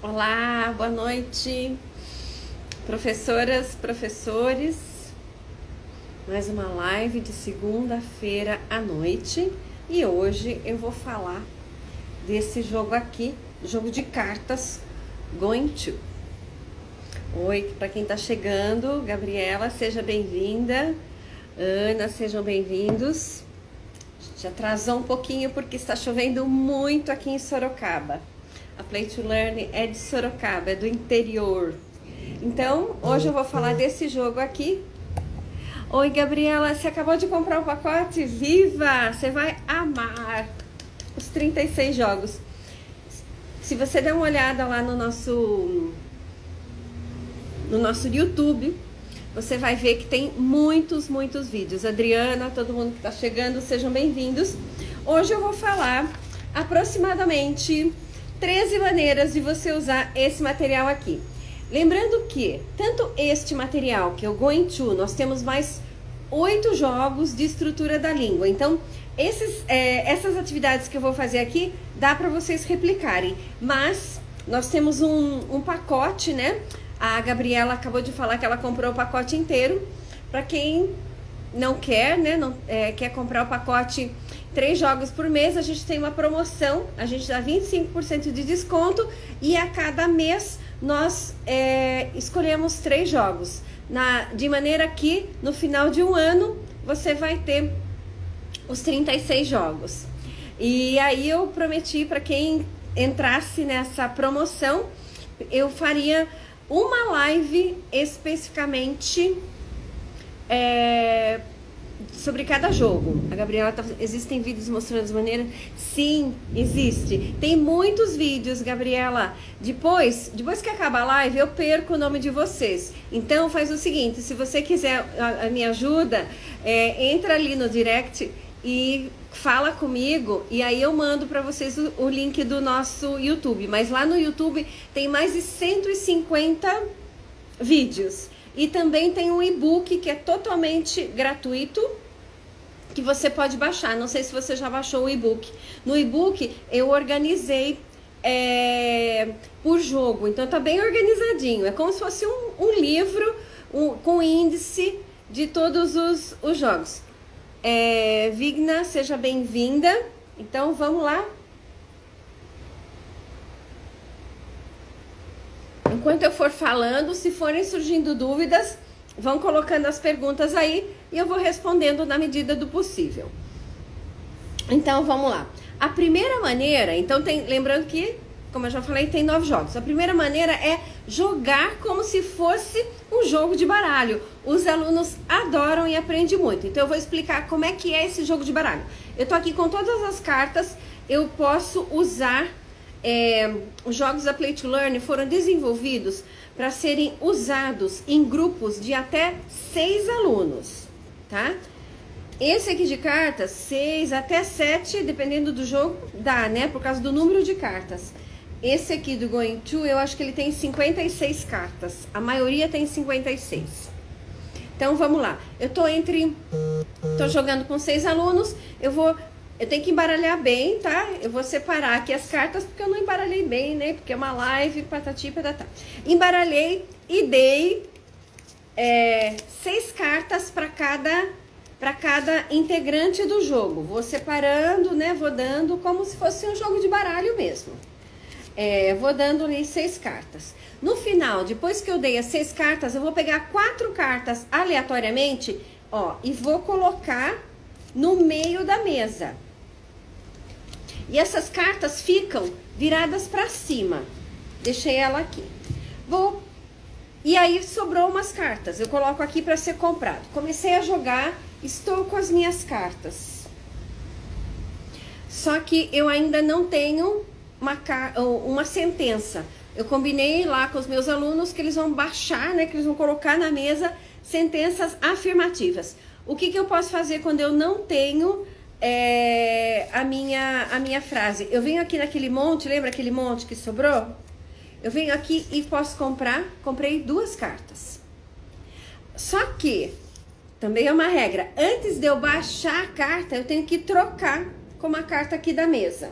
Olá, boa noite, professoras, professores. Mais uma live de segunda-feira à noite e hoje eu vou falar desse jogo aqui, jogo de cartas Going To. Oi, para quem tá chegando, Gabriela, seja bem-vinda. Ana, sejam bem-vindos. A gente atrasou um pouquinho porque está chovendo muito aqui em Sorocaba. A Play to Learn é de Sorocaba, é do interior. Então, hoje eu vou falar desse jogo aqui. Oi, Gabriela, você acabou de comprar o pacote? Viva! Você vai amar os 36 jogos. Se você der uma olhada lá no nosso YouTube, você vai ver que tem muitos vídeos. Adriana, todo mundo que está chegando, sejam bem-vindos. Hoje eu vou falar aproximadamente 13 maneiras de você usar esse material aqui. Lembrando que tanto este material, que é o Going To, nós temos mais 8 jogos de estrutura da língua. Então, essas atividades que eu vou fazer aqui, dá para vocês replicarem. Mas, nós temos um pacote, né? A Gabriela acabou de falar que ela comprou o pacote inteiro. Para quem não quer, né? Quer comprar o pacote 3 jogos por mês, a gente tem uma promoção, a gente dá 25% de desconto e a cada mês nós escolhemos 3 jogos. De maneira que no final de um ano você vai ter os 36 jogos. E aí eu prometi para quem entrasse nessa promoção, eu faria uma live especificamente sobre cada jogo. A Gabriela existem vídeos mostrando as maneiras? Sim, existe. Tem muitos vídeos, Gabriela. Depois que acaba a live, eu perco o nome de vocês. Então faz o seguinte, se você quiser a minha ajuda, entra ali no direct e fala comigo e aí eu mando para vocês o link do nosso YouTube. Mas lá no YouTube tem mais de 150 vídeos. E também tem um e-book que é totalmente gratuito, que você pode baixar. Não sei se você já baixou o e-book. No e-book eu organizei por jogo, então tá bem organizadinho. É como se fosse um livro com índice de todos os jogos. Vigna, seja bem-vinda. Então vamos lá. Enquanto eu for falando, se forem surgindo dúvidas, vão colocando as perguntas aí e eu vou respondendo na medida do possível. Então, vamos lá. A primeira maneira, então lembrando que, como eu já falei, tem 9 jogos. A primeira maneira é jogar como se fosse um jogo de baralho. Os alunos adoram e aprendem muito. Então, eu vou explicar como é que é esse jogo de baralho. Eu tô aqui com todas as cartas, eu posso usar... os jogos da Play to Learn foram desenvolvidos para serem usados em grupos de até 6 alunos, tá? Esse aqui de cartas, 6 até 7, dependendo do jogo, dá, né? Por causa do número de cartas. Esse aqui do Going To, eu acho que ele tem 56 cartas. A maioria tem 56. Então, vamos lá. Tô jogando com 6 alunos, eu tenho que embaralhar bem, tá? Eu vou separar aqui as cartas, porque eu não embaralhei bem, né? Porque é uma live, patati, patatá. Embaralhei e dei 6 cartas para cada integrante do jogo. Vou separando, né? Vou dando como se fosse um jogo de baralho mesmo. Vou dando ali 6 cartas. No final, depois que eu dei as 6 cartas, eu vou pegar 4 cartas aleatoriamente, ó, e vou colocar no meio da mesa. E essas cartas ficam viradas para cima. Deixei ela aqui. E aí sobrou umas cartas. Eu coloco aqui para ser comprado. Comecei a jogar, estou com as minhas cartas. Só que eu ainda não tenho uma sentença. Eu combinei lá com os meus alunos que eles vão baixar, né, que eles vão colocar na mesa sentenças afirmativas. O que eu posso fazer quando eu não tenho a minha frase? Eu venho aqui naquele monte, lembra aquele monte que sobrou? Eu venho aqui e posso comprei 2 cartas. Só que, também é uma regra, antes de eu baixar a carta, eu tenho que trocar com uma carta aqui da mesa.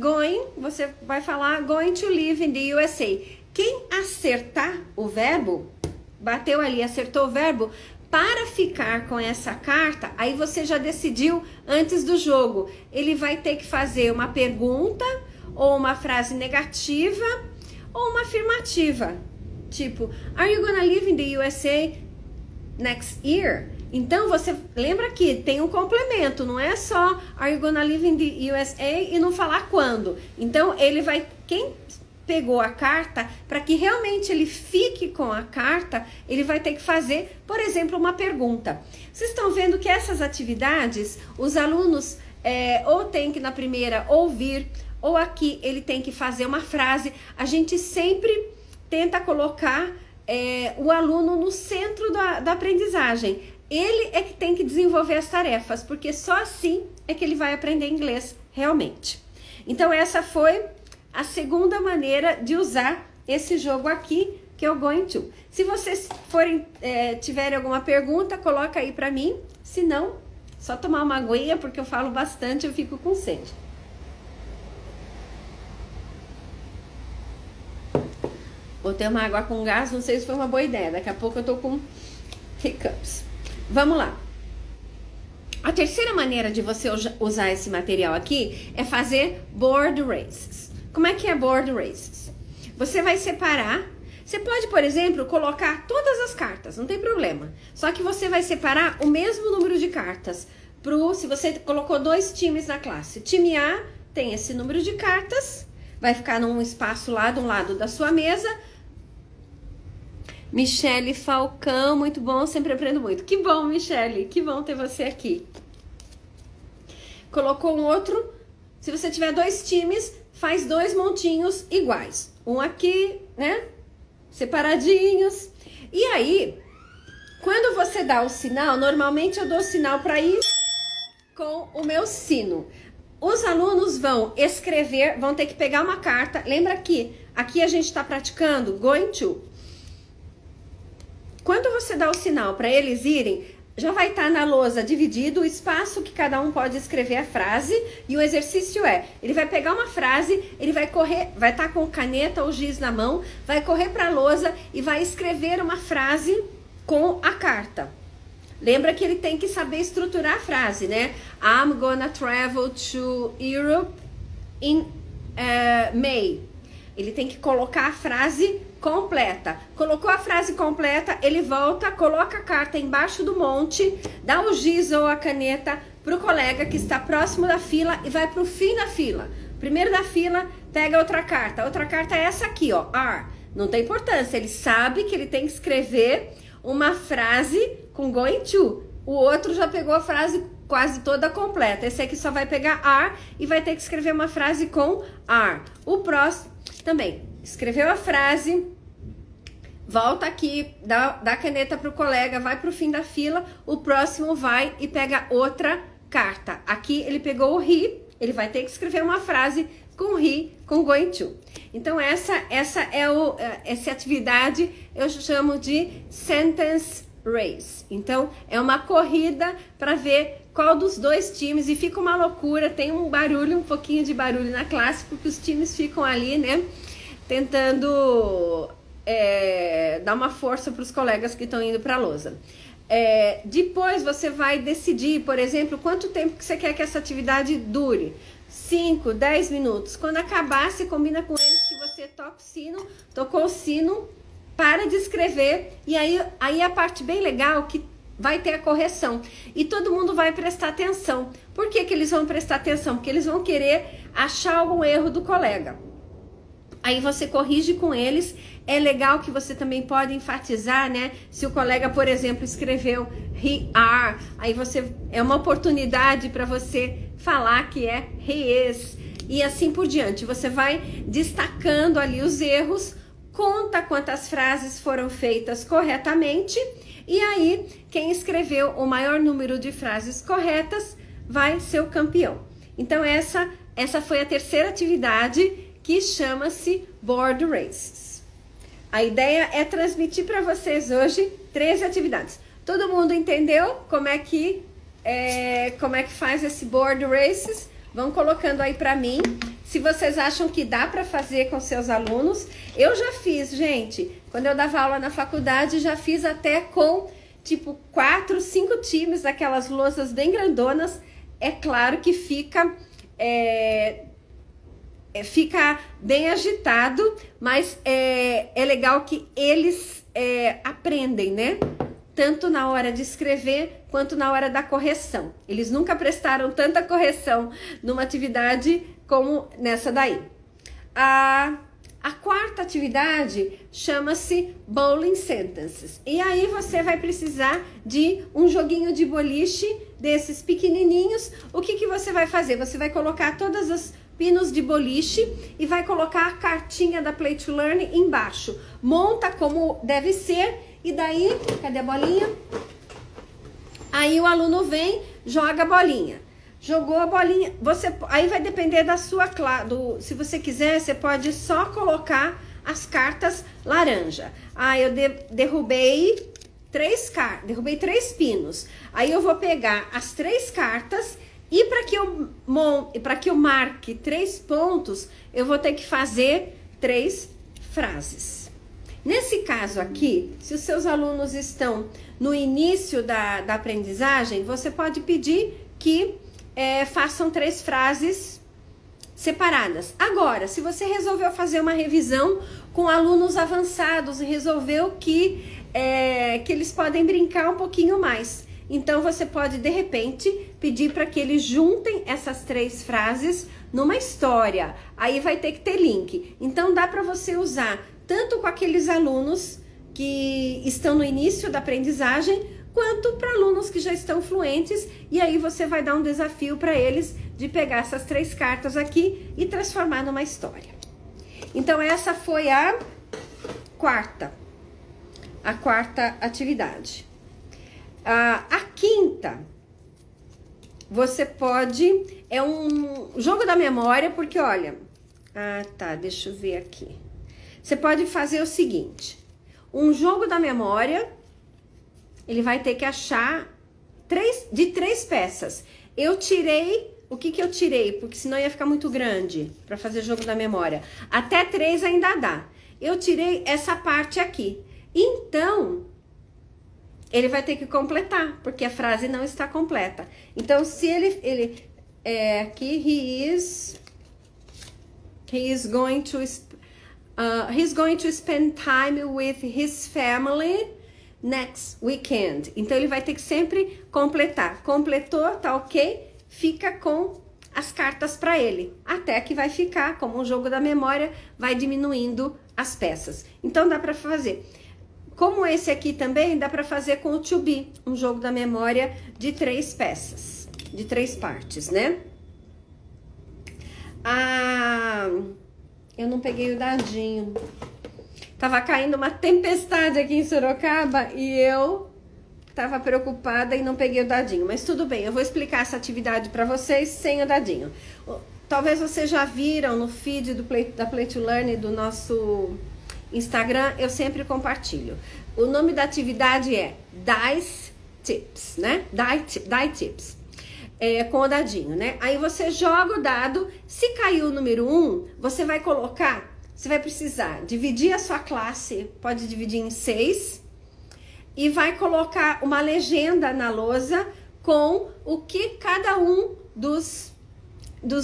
Going, você vai falar going to live in the USA. Quem acertar o verbo, bateu ali, acertou o verbo, para ficar com essa carta, aí você já decidiu antes do jogo. Ele vai ter que fazer uma pergunta, ou uma frase negativa, ou uma afirmativa. Tipo, are you gonna live in the USA next year? Então, você lembra que tem um complemento, não é só are you gonna live in the USA e não falar quando. Então, ele vai, quem pegou a carta, para que realmente ele fique com a carta, ele vai ter que fazer, por exemplo, uma pergunta. Vocês estão vendo que essas atividades, os alunos ou tem que na primeira ouvir, ou aqui ele tem que fazer uma frase. A gente sempre tenta colocar o aluno no centro da aprendizagem. Ele é que tem que desenvolver as tarefas, porque só assim é que ele vai aprender inglês realmente. Então essa foi a segunda maneira de usar esse jogo aqui, que é o Going To. Se vocês tiverem alguma pergunta, coloca aí pra mim. Se não, só tomar uma aguinha, porque eu falo bastante, eu fico com sede. Botei uma água com gás, não sei se foi uma boa ideia. Daqui a pouco eu tô com hiccups. Vamos lá. A terceira maneira de você usar esse material aqui é fazer board races. Como é que é board races? Você vai separar. Você pode, por exemplo, colocar todas as cartas, não tem problema. Só que você vai separar o mesmo número de cartas. Se você colocou 2 times na classe. Time A tem esse número de cartas, vai ficar num espaço lá de um lado da sua mesa. Michele Falcão, muito bom, sempre aprendo muito. Que bom, Michele, que bom ter você aqui. Colocou um outro. Se você tiver 2 times, faz 2 montinhos iguais. Um aqui, né? Separadinhos. E aí, quando você dá o sinal, normalmente eu dou o sinal para ir com o meu sino. Os alunos vão escrever, vão ter que pegar uma carta. Lembra que aqui a gente está praticando going to. Quando você dá o sinal para eles irem, já vai estar na lousa dividido o espaço que cada um pode escrever a frase. E o exercício ele vai pegar uma frase, ele vai correr, vai estar com caneta ou giz na mão, vai correr para a lousa e vai escrever uma frase com a carta. Lembra que ele tem que saber estruturar a frase, né? I'm gonna travel to Europe in May. Ele tem que colocar a frase completa. Colocou a frase completa, ele volta, coloca a carta embaixo do monte, dá o giz ou a caneta pro colega que está próximo da fila e vai pro fim da fila. Primeiro da fila, pega outra carta. Outra carta é essa aqui, ó, are. Não tem importância, ele sabe que ele tem que escrever uma frase com going to. O outro já pegou a frase quase toda completa. Esse aqui só vai pegar are e vai ter que escrever uma frase com are. O próximo também. Escreveu a frase, volta aqui, dá a caneta pro colega, vai pro fim da fila, o próximo vai e pega outra carta. Aqui ele pegou o he, ele vai ter que escrever uma frase com he, com going to. Então essa atividade eu chamo de sentence race. Então é uma corrida para ver qual dos 2 times, e fica uma loucura, tem um pouquinho de barulho na classe, porque os times ficam ali, né, tentando dar uma força para os colegas que estão indo para a lousa. Depois você vai decidir, por exemplo, quanto tempo que você quer que essa atividade dure. 5, 10 minutos. Quando acabar, você combina com eles que você toca o sino, tocou o sino, para de escrever, e aí a parte bem legal que vai ter a correção. E todo mundo vai prestar atenção. Por que eles vão prestar atenção? Porque eles vão querer achar algum erro do colega. Aí você corrige com eles. É legal que você também pode enfatizar, né? Se o colega, por exemplo, escreveu he are, aí é uma oportunidade para você falar que é he is, e assim por diante. Você vai destacando ali os erros, conta quantas frases foram feitas corretamente, e aí quem escreveu o maior número de frases corretas vai ser o campeão. Então essa foi a terceira atividade, que chama-se Board Races. A ideia é transmitir para vocês hoje 13 atividades. Todo mundo entendeu como é que faz esse Board Races? Vão colocando aí para mim, se vocês acham que dá para fazer com seus alunos. Eu já fiz, gente, quando eu dava aula na faculdade, já fiz até com, tipo, 4, 5 times, daquelas lousas bem grandonas. É claro que fica bem agitado, mas é legal que eles aprendem, né? Tanto na hora de escrever, quanto na hora da correção. Eles nunca prestaram tanta correção numa atividade como nessa daí. A quarta atividade chama-se Bowling Sentences. E aí você vai precisar de um joguinho de boliche desses pequenininhos. O que você vai fazer? Você vai colocar todas as pinos de boliche e vai colocar a cartinha da Play to Learn embaixo. Monta como deve ser. E daí, cadê a bolinha? Aí o aluno vem, joga a bolinha. Jogou a bolinha, aí vai depender da sua classe. Se você quiser, você pode só colocar as cartas laranja. Ah, eu derrubei 3 pinos. Aí eu vou pegar as 3 cartas e para que eu marque 3 pontos, eu vou ter que fazer 3 frases. Nesse caso aqui, se os seus alunos estão no início da aprendizagem, você pode pedir que façam 3 frases separadas. Agora, se você resolveu fazer uma revisão com alunos avançados e resolveu que eles podem brincar um pouquinho mais, então você pode, de repente, pedir para que eles juntem essas 3 frases numa história. Aí vai ter que ter link. Então dá para você usar tanto com aqueles alunos que estão no início da aprendizagem, quanto para alunos que já estão fluentes, e aí você vai dar um desafio para eles de pegar essas 3 cartas aqui e transformar numa história. Então essa foi a quarta atividade. A quinta, você pode, é um jogo da memória, porque olha, deixa eu ver aqui. Você pode fazer o seguinte, um jogo da memória, ele vai ter que achar 3 peças. Eu tirei, o que eu tirei? Porque senão ia ficar muito grande para fazer jogo da memória. Até 3 ainda dá. Eu tirei essa parte aqui. Então, ele vai ter que completar, porque a frase não está completa. Então, se ele aqui, he's going to spend time with his family next weekend. Então, ele vai ter que sempre completar. Completou, tá ok? Fica com as cartas para ele. Até que vai ficar, como um jogo da memória, vai diminuindo as peças. Então, dá para fazer. Como esse aqui também, dá para fazer com o to be. Um jogo da memória de 3 peças. De 3 partes, né? Eu não peguei o dadinho. Tava caindo uma tempestade aqui em Sorocaba e eu tava preocupada e não peguei o dadinho. Mas tudo bem, eu vou explicar essa atividade para vocês sem o dadinho. Talvez vocês já viram no feed da Play to Learn do nosso Instagram, eu sempre compartilho. O nome da atividade é Dice Tips, né? Die Tips. Com o dadinho, né? Aí você joga o dado, se caiu o número 1, você vai precisar dividir a sua classe, pode dividir em 6, e vai colocar uma legenda na lousa com o que cada um dos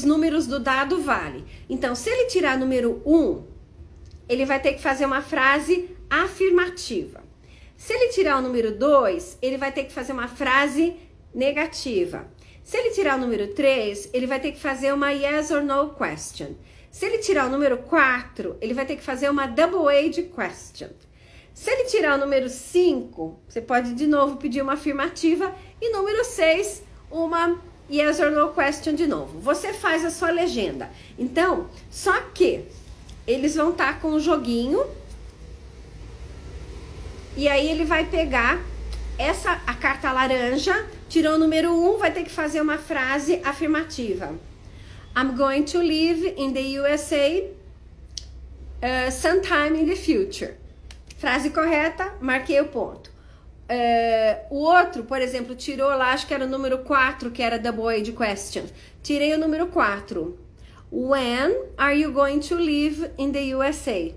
números do dado vale. Então, se ele tirar número 1, ele vai ter que fazer uma frase afirmativa. Se ele tirar o número 2, ele vai ter que fazer uma frase negativa. Se ele tirar o número 3, ele vai ter que fazer uma yes or no question. Se ele tirar o número 4, ele vai ter que fazer uma double-age question. Se ele tirar o número 5, você pode de novo pedir uma afirmativa. E número 6, uma yes or no question de novo. Você faz a sua legenda. Então, só que eles vão estar com o joguinho. E aí ele vai pegar a carta laranja, tirou o número 1, vai ter que fazer uma frase afirmativa. I'm going to live in the USA sometime in the future. Frase correta, marquei o ponto. O outro, por exemplo, tirou lá, acho que era o número 4, que era double-age question. Tirei o número 4. When are you going to live in the USA?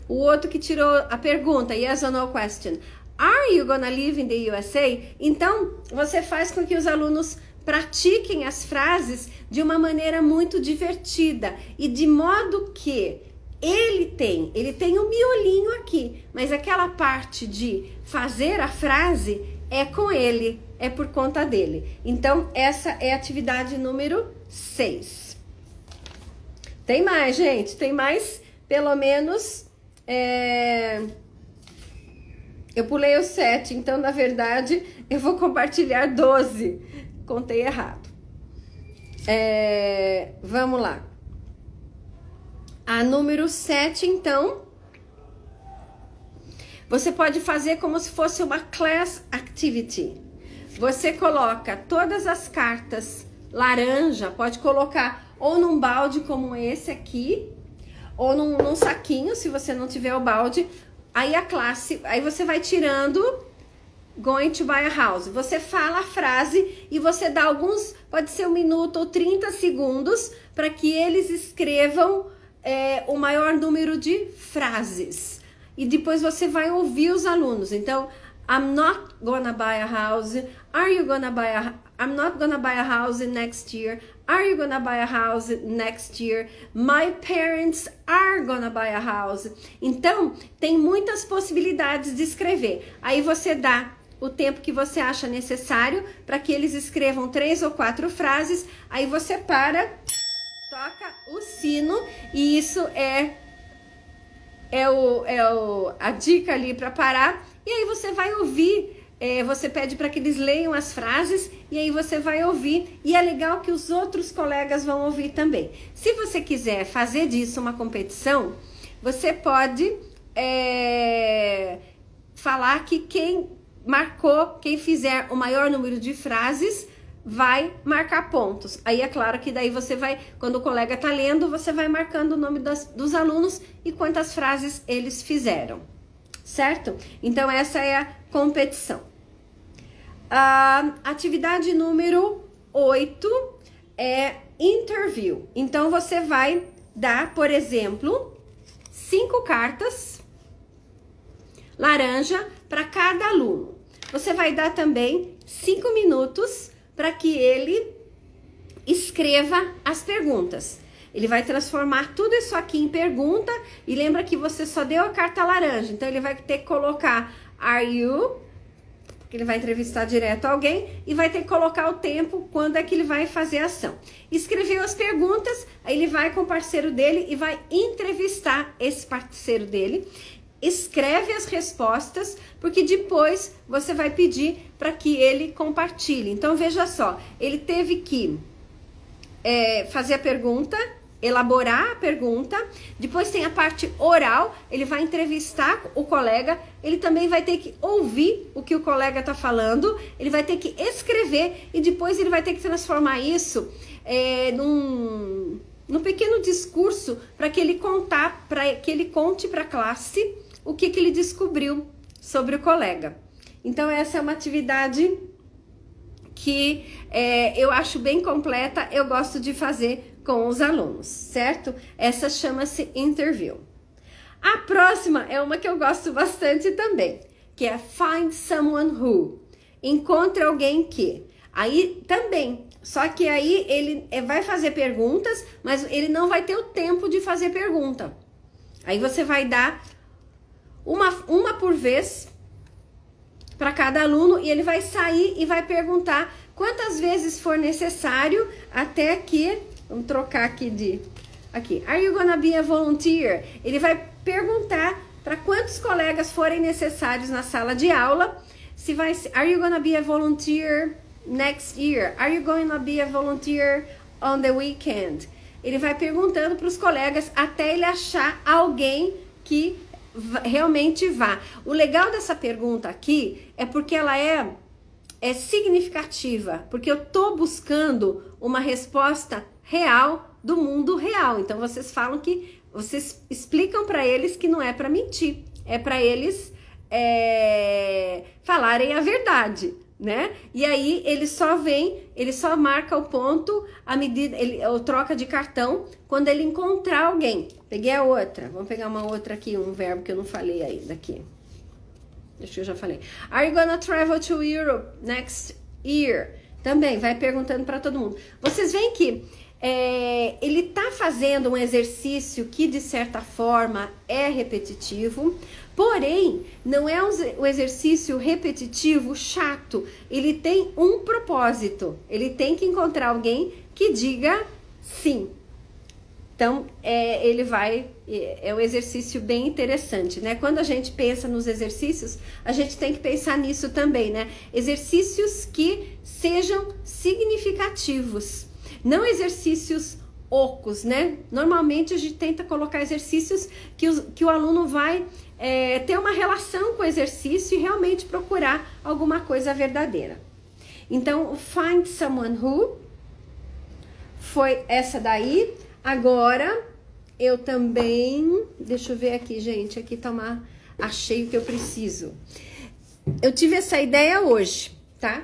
O outro que tirou a pergunta, yes or no question. Are you gonna live in the USA? Então, você faz com que os alunos pratiquem as frases de uma maneira muito divertida e de modo que ele tem um miolinho aqui, mas aquela parte de fazer a frase é com ele, é por conta dele. Então, essa é a atividade número 6. Tem mais, gente, tem mais, pelo menos, eu pulei o 7, então, na verdade, eu vou compartilhar 12. Contei errado. Vamos lá. A número 7, então, você pode fazer como se fosse uma class activity. Você coloca todas as cartas laranja, pode colocar ou num balde como esse aqui, ou num saquinho, se você não tiver o balde. Aí a classe, aí você vai tirando going to buy a house. Você fala a frase e você dá alguns, pode ser 1 minuto ou 30 segundos, para que eles escrevam o maior número de frases. E depois você vai ouvir os alunos. Então, I'm not gonna buy a house. Are you gonna buy a I'm not gonna buy a house next year. Are you gonna buy a house next year? My parents are gonna buy a house. Então, tem muitas possibilidades de escrever. Aí você dá o tempo que você acha necessário para que eles escrevam 3 ou 4 frases. Aí você para, toca o sino e isso a dica ali para parar. E aí você vai ouvir, você pede para que eles leiam as frases e aí você vai ouvir. E é legal que os outros colegas vão ouvir também. Se você quiser fazer disso uma competição, você pode falar que quem fizer o maior número de frases vai marcar pontos. Aí é claro que daí você vai, quando o colega tá lendo, você vai marcando o nome dos alunos e quantas frases eles fizeram, certo? Então essa é a competição. A atividade número 8 é interview. Então você vai dar, por exemplo, 5 cartas laranja para cada aluno. Você vai dar também 5 minutos para que ele escreva as perguntas. Ele vai transformar tudo isso aqui em pergunta e lembra que você só deu a carta laranja. Então ele vai ter que colocar are you, porque ele vai entrevistar direto alguém e vai ter que colocar o tempo, quando é que ele vai fazer a ação. Escreveu as perguntas, aí ele vai com o parceiro dele e vai entrevistar esse parceiro dele. Escreve as respostas, porque depois você vai pedir para que ele compartilhe. Então, veja só, ele teve que fazer a pergunta, elaborar a pergunta, depois tem a parte oral, ele vai entrevistar o colega, ele também vai ter que ouvir o que o colega está falando, ele vai ter que escrever e depois ele vai ter que transformar isso num pequeno discurso para que ele conte para a classe o que ele descobriu sobre o colega. Então essa é uma atividade que eu acho bem completa, eu gosto de fazer com os alunos, certo? Essa chama-se interview. A próxima é uma que eu gosto bastante também, que é find someone who. Encontre alguém que. Aí também, só que aí ele vai fazer perguntas, mas ele não vai ter o tempo de fazer pergunta. Aí você vai dar uma por vez para cada aluno e ele vai sair e vai perguntar quantas vezes for necessário até que, vamos trocar aqui aqui, are you gonna be a volunteer? Ele vai perguntar para quantos colegas forem necessários na sala de aula, se vai, are you gonna be a volunteer next year? Are you going to be a volunteer on the weekend? Ele vai perguntando para os colegas até ele achar alguém que realmente vá. O legal dessa pergunta aqui é porque ela é significativa, porque eu tô buscando uma resposta real do mundo real. Então vocês explicam para eles que não é para mentir, é para eles falarem a verdade, né? E aí ele só marca o ponto à medida, ou troca de cartão quando ele encontrar alguém. Peguei a outra, vamos pegar uma outra aqui, um verbo que eu não falei ainda aqui. Acho que eu já falei. Are you gonna travel to Europe next year? Também vai perguntando para todo mundo. Vocês veem que ele tá fazendo um exercício que de certa forma é repetitivo, porém não é um exercício repetitivo chato. Ele tem um propósito. Ele tem que encontrar alguém que diga sim. Então, é um exercício bem interessante, né? Quando a gente pensa nos exercícios, a gente tem que pensar nisso também, né? Exercícios que sejam significativos, não exercícios ocos, né? Normalmente a gente tenta colocar exercícios que o aluno vai ter uma relação com o exercício e realmente procurar alguma coisa verdadeira. Então, find someone who foi essa daí. Agora, eu também... Deixa eu ver aqui, gente. Aqui tá achei o que eu preciso. Eu tive essa ideia hoje, tá?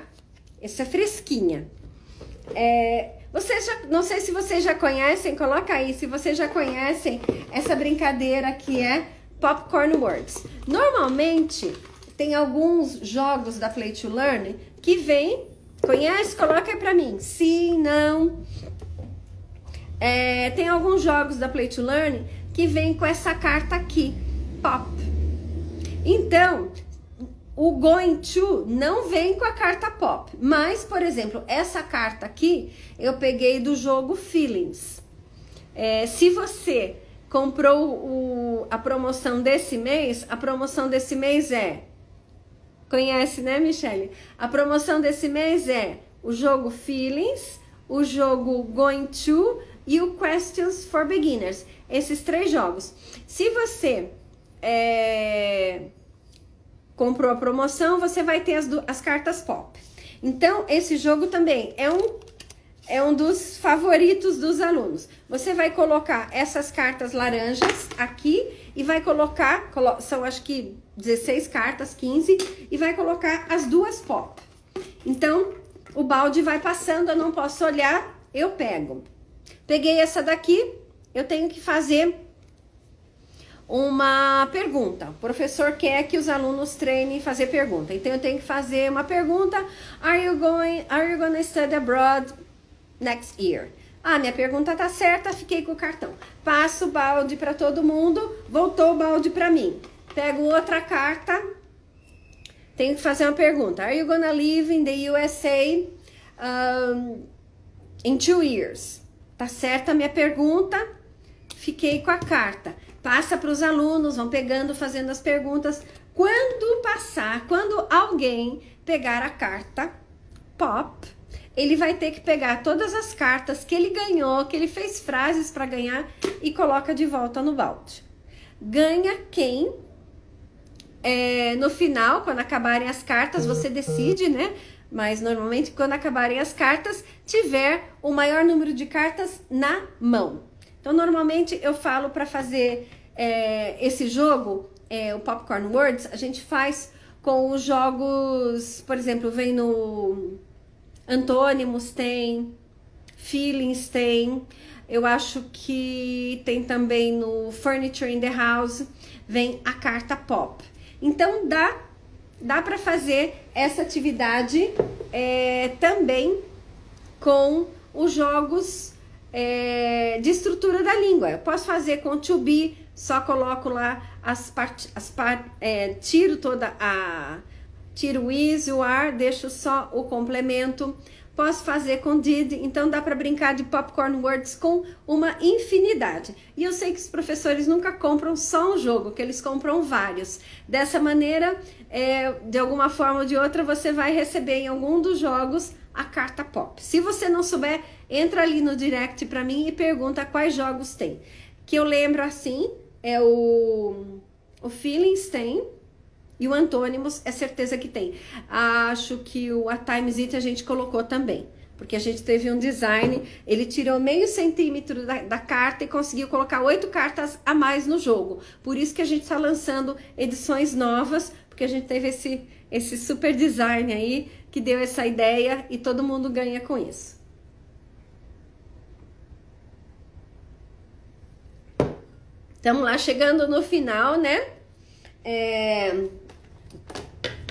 Essa fresquinha. Não sei se vocês já conhecem, coloca aí, se vocês já conhecem essa brincadeira que é Popcorn Words. Normalmente, tem alguns jogos da Play to Learn que vem... Conhece? Coloca aí pra mim. Sim, não... tem alguns jogos da Play to Learn que vem com essa carta aqui, pop. Então, o going to não vem com a carta pop. Mas, por exemplo, essa carta aqui eu peguei do jogo Feelings. Se você comprou a promoção desse mês, a promoção desse mês conhece, né, Michelle? A promoção desse mês é o jogo Feelings, o jogo Going to e o Questions for Beginners. Esses 3 jogos. Se você comprou a promoção, você vai ter as cartas pop. Então, esse jogo também é um dos favoritos dos alunos. Você vai colocar essas cartas laranjas aqui e vai colocar, são acho que 16 cartas, 15, e vai colocar as 2 pop. Então, o balde vai passando, eu não posso olhar, eu pego. Peguei essa daqui, eu tenho que fazer uma pergunta. O professor quer que os alunos treinem fazer pergunta. Então, eu tenho que fazer uma pergunta. Are you gonna study abroad next year? Minha pergunta tá certa, fiquei com o cartão. Passo o balde para todo mundo, voltou o balde para mim. Pego outra carta, tenho que fazer uma pergunta. Are you gonna live in the USA in 2 years? Tá certa a minha pergunta, fiquei com a carta. Passa para os alunos, vão pegando, fazendo as perguntas. Quando alguém pegar a carta pop, ele vai ter que pegar todas as cartas que ele ganhou, que ele fez frases para ganhar e coloca de volta no balde. Ganha quem, no final, quando acabarem as cartas, você decide, né? Mas normalmente quando acabarem as cartas, tiver o maior número de cartas na mão. Então normalmente eu falo para fazer esse jogo, o Popcorn Words, a gente faz com os jogos, por exemplo, vem no Antônimos, tem Feelings, tem, eu acho que tem também no Furniture in the House, vem a carta pop. Então dá para fazer essa atividade também com os jogos de estrutura da língua. Eu posso fazer com to be, só coloco lá tiro o is e o are, deixo só o complemento. Posso fazer com did, então dá para brincar de Popcorn Words com uma infinidade. E eu sei que os professores nunca compram só um jogo, que eles compram vários. Dessa maneira, de alguma forma ou de outra, você vai receber em algum dos jogos a carta pop. Se você não souber, entra ali no direct para mim e pergunta quais jogos tem. Que eu lembro assim, o Feelings tem. E o Antônimos é certeza que tem. Acho que o A Times It a gente colocou também. porque a gente teve um design, ele tirou meio centímetro da carta e conseguiu colocar 8 cartas a mais no jogo. Por isso que a gente está lançando edições novas, porque a gente teve esse super design aí, que deu essa ideia e todo mundo ganha com isso. Estamos lá chegando no final, né?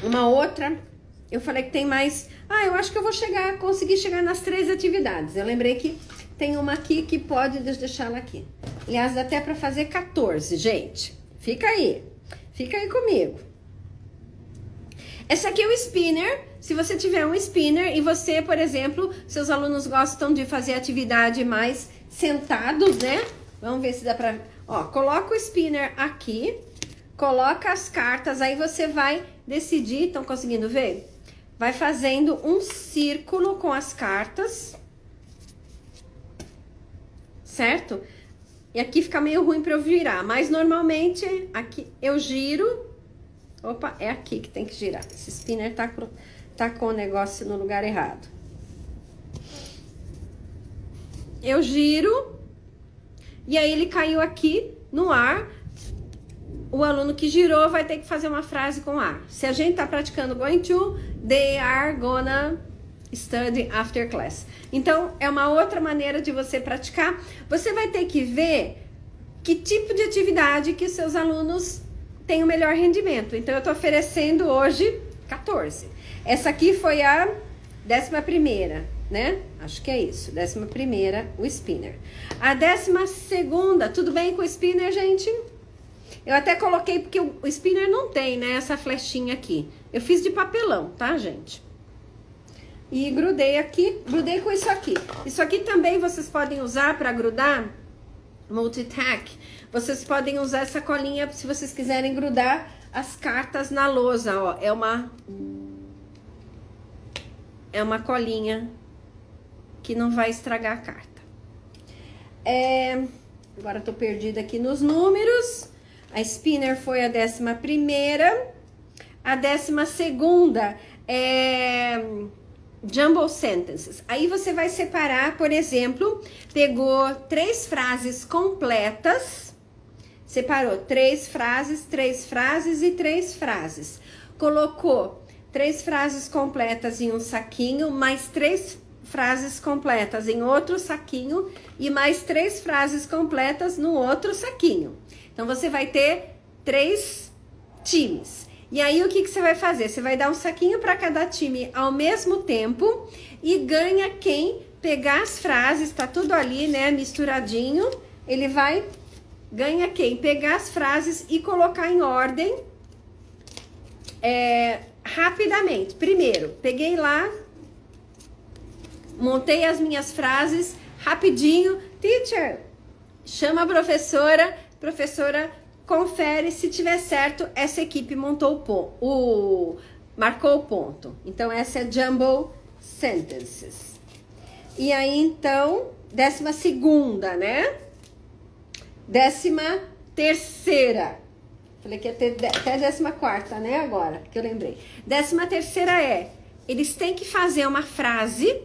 Uma outra, eu falei que tem mais... eu acho que eu vou conseguir chegar nas 3 atividades. Eu lembrei que tem uma aqui que pode deixar ela aqui. Aliás, dá até para fazer 14, gente. Fica aí comigo. Essa aqui é o spinner. Se você tiver um spinner e você, por exemplo, seus alunos gostam de fazer atividade mais sentados, né? Vamos ver se dá pra... coloca o spinner aqui, coloca as cartas, aí você vai decidir, estão conseguindo ver? Vai fazendo um círculo com as cartas, certo? E aqui fica meio ruim para eu virar, mas normalmente aqui eu giro. Opa, é aqui que tem que girar. Esse spinner tá com o negócio no lugar errado. Eu giro e aí ele caiu aqui no ar. O aluno que girou vai ter que fazer uma frase com ar. Se a gente tá praticando going to, they are gonna study after class. Então, é uma outra maneira de você praticar. Você vai ter que ver que tipo de atividade que os seus alunos têm o melhor rendimento. Então, eu tô oferecendo hoje 14. Essa aqui foi a 11ª, né? Acho que é isso. 11ª, o spinner. A 12ª, tudo bem com o spinner, gente? Eu até coloquei, porque o spinner não tem, né, essa flechinha aqui. Eu fiz de papelão, tá, gente? E grudei aqui, grudei com isso aqui. Isso aqui também vocês podem usar para grudar, multi-tack. Vocês podem usar essa colinha se vocês quiserem grudar as cartas na lousa, ó. É uma colinha que não vai estragar a carta. Agora eu tô perdida aqui nos números. A spinner foi a 11ª. A 12ª é jumble sentences. Aí você vai separar, por exemplo, pegou 3 frases completas, separou 3 frases e 3 frases. Colocou 3 frases completas em um saquinho, mais 3 frases completas em outro saquinho e mais 3 frases completas no outro saquinho. Então, você vai ter 3 times. E aí, o que você vai fazer? Você vai dar um saquinho para cada time ao mesmo tempo e ganha quem pegar as frases, tá tudo ali, né, misturadinho. Ele ganha quem pegar as frases e colocar em ordem rapidamente. Primeiro, peguei lá, montei as minhas frases rapidinho. Teacher, chama a professora confere, se tiver certo, essa equipe marcou o ponto. Então, essa é Jumble Sentences. E aí, então, 12ª, né? 13ª. Falei que ia ter até 14ª, né? Agora, que eu lembrei. 13ª eles têm que fazer uma frase,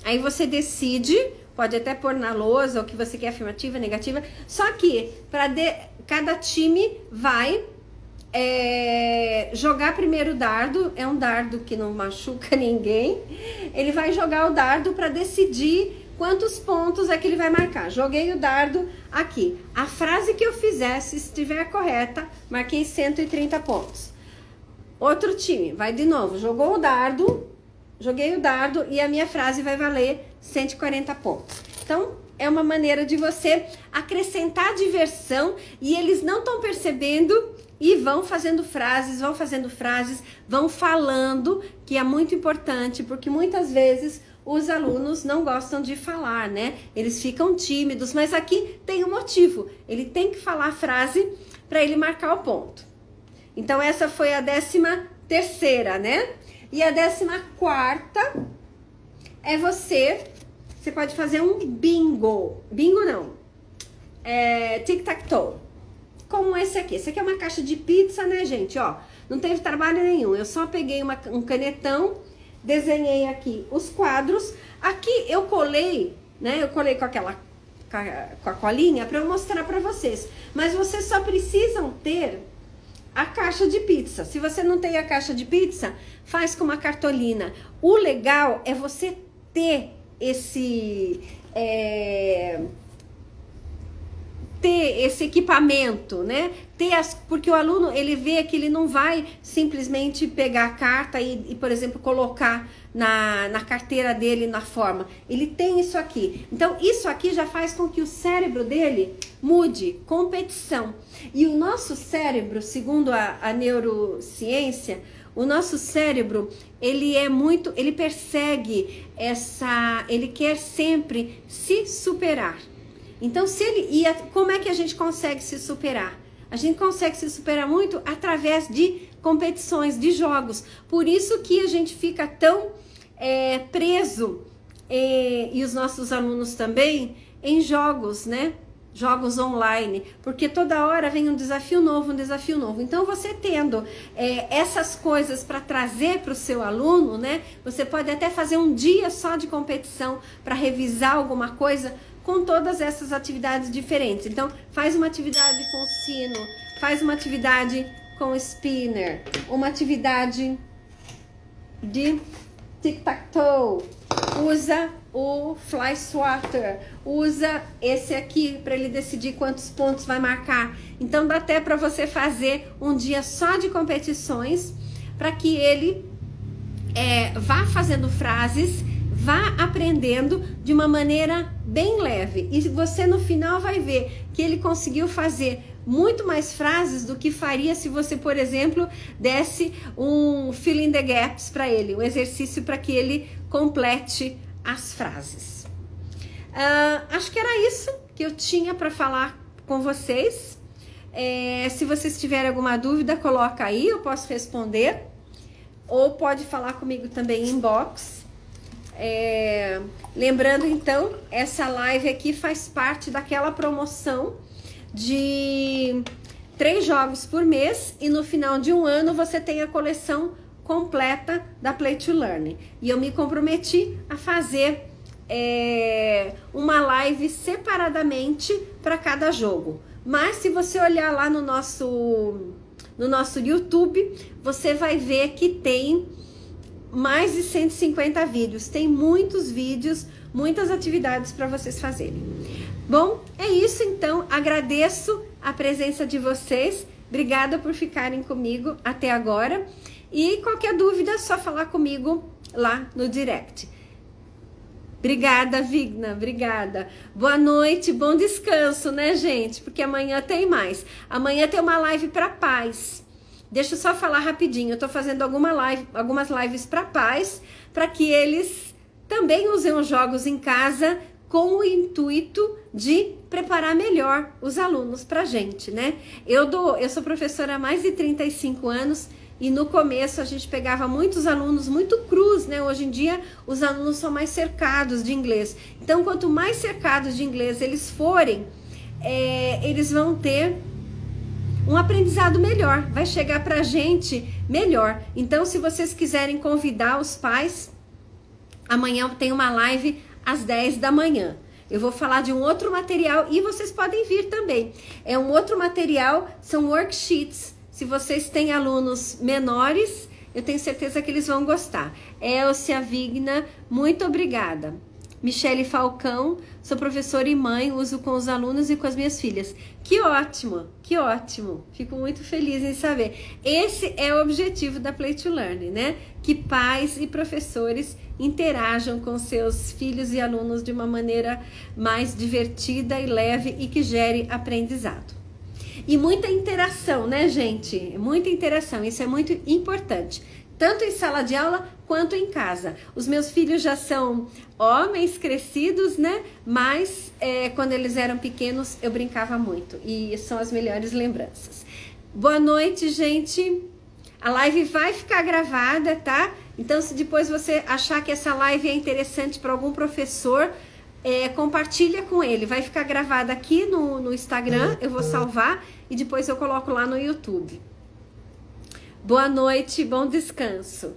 aí você decide... Pode até pôr na lousa o que você quer, afirmativa, negativa. Só que cada time vai jogar primeiro o dardo. É um dardo que não machuca ninguém. Ele vai jogar o dardo para decidir quantos pontos é que ele vai marcar. Joguei o dardo aqui. A frase que eu fizer, se estiver correta, marquei 130 pontos. Outro time, vai de novo. Jogou o dardo, joguei o dardo e a minha frase vai valer 140 pontos. Então, é uma maneira de você acrescentar diversão e eles não estão percebendo e vão fazendo frases, vão falando, que é muito importante, porque muitas vezes os alunos não gostam de falar, né? Eles ficam tímidos, mas aqui tem um motivo. Ele tem que falar a frase para ele marcar o ponto. Então, essa foi a 13ª, né? E a 14ª é você pode fazer um bingo. Bingo não. Tic-tac-toe. Como esse aqui. Esse aqui é uma caixa de pizza, né, gente? Ó, não teve trabalho nenhum. Eu só peguei um canetão, desenhei aqui os quadros. Aqui eu colei, né? Eu colei com a colinha para eu mostrar para vocês. Mas vocês só precisam ter a caixa de pizza. Se você não tem a caixa de pizza, faz com uma cartolina. O legal é você ter ter esse equipamento, né? Porque o aluno, ele vê que ele não vai simplesmente pegar a carta e por exemplo, colocar na carteira dele na forma. Ele tem isso aqui. Então, isso aqui já faz com que o cérebro dele mude, competição. E o nosso cérebro, segundo a neurociência, o nosso cérebro, ele persegue ele quer sempre se superar. Então, como é que a gente consegue se superar? A gente consegue se superar muito através de competições, de jogos. Por isso que a gente fica tão preso, e os nossos alunos também, em jogos, né? Jogos online, porque toda hora vem um desafio novo, um desafio novo. Então, você tendo essas coisas para trazer para o seu aluno, né? Você pode até fazer um dia só de competição para revisar alguma coisa com todas essas atividades diferentes. Então, faz uma atividade com sino, faz uma atividade com spinner, uma atividade de tic-tac-toe, usa o fly swatter, usa esse aqui para ele decidir quantos pontos vai marcar. Então dá até para você fazer um dia só de competições, para que ele vá fazendo frases, vá aprendendo de uma maneira bem leve. E você no final vai ver que ele conseguiu fazer muito mais frases do que faria se você, por exemplo, desse um fill in the gaps para ele, um exercício para que ele complete as frases. Acho que era isso que eu tinha para falar com vocês. Se vocês tiverem alguma dúvida, coloca aí, eu posso responder. Ou pode falar comigo também em inbox. Lembrando então, essa live aqui faz parte daquela promoção de 3 jogos por mês, e no final de um ano você tem a coleção completa da Play to Learn. E eu me comprometi a fazer uma live separadamente para cada jogo. Mas se você olhar lá no nosso YouTube, você vai ver que tem mais de 150 vídeos. Tem muitos vídeos, muitas atividades para vocês fazerem. Bom, é isso então. Agradeço a presença de vocês. Obrigada por ficarem comigo até agora. E qualquer dúvida, é só falar comigo lá no direct. Obrigada, Vigna, obrigada. Boa noite, bom descanso, né, gente? Porque amanhã tem mais. Amanhã tem uma live para pais. Deixa eu só falar rapidinho. Eu tô fazendo algumas lives para pais, para que eles também usem os jogos em casa com o intuito de preparar melhor os alunos pra gente, né? Eu sou professora há mais de 35 anos. E no começo a gente pegava muitos alunos muito crus, né? Hoje em dia os alunos são mais cercados de inglês. Então, quanto mais cercados de inglês eles forem, eles vão ter um aprendizado melhor. Vai chegar pra gente melhor. Então, se vocês quiserem convidar os pais, amanhã tem uma live às 10 da manhã. Eu vou falar de um outro material e vocês podem vir também. É um outro material, são worksheets. Se vocês têm alunos menores, eu tenho certeza que eles vão gostar. Elcia Vigna, muito obrigada. Michele Falcão, sou professora e mãe, uso com os alunos e com as minhas filhas. Que ótimo, que ótimo. Fico muito feliz em saber. Esse é o objetivo da Play to Learn, né? Que pais e professores interajam com seus filhos e alunos de uma maneira mais divertida e leve e que gere aprendizado. E muita interação, né, gente? Muita interação, isso é muito importante. Tanto em sala de aula quanto em casa. Os meus filhos já são homens crescidos, né? Mas quando eles eram pequenos, eu brincava muito. E são as melhores lembranças. Boa noite, gente. A live vai ficar gravada, tá? Então, se depois você achar que essa live é interessante para algum professor, compartilha com ele. Vai ficar gravada aqui no Instagram, eu vou salvar e depois eu coloco lá no YouTube. Boa noite, bom descanso.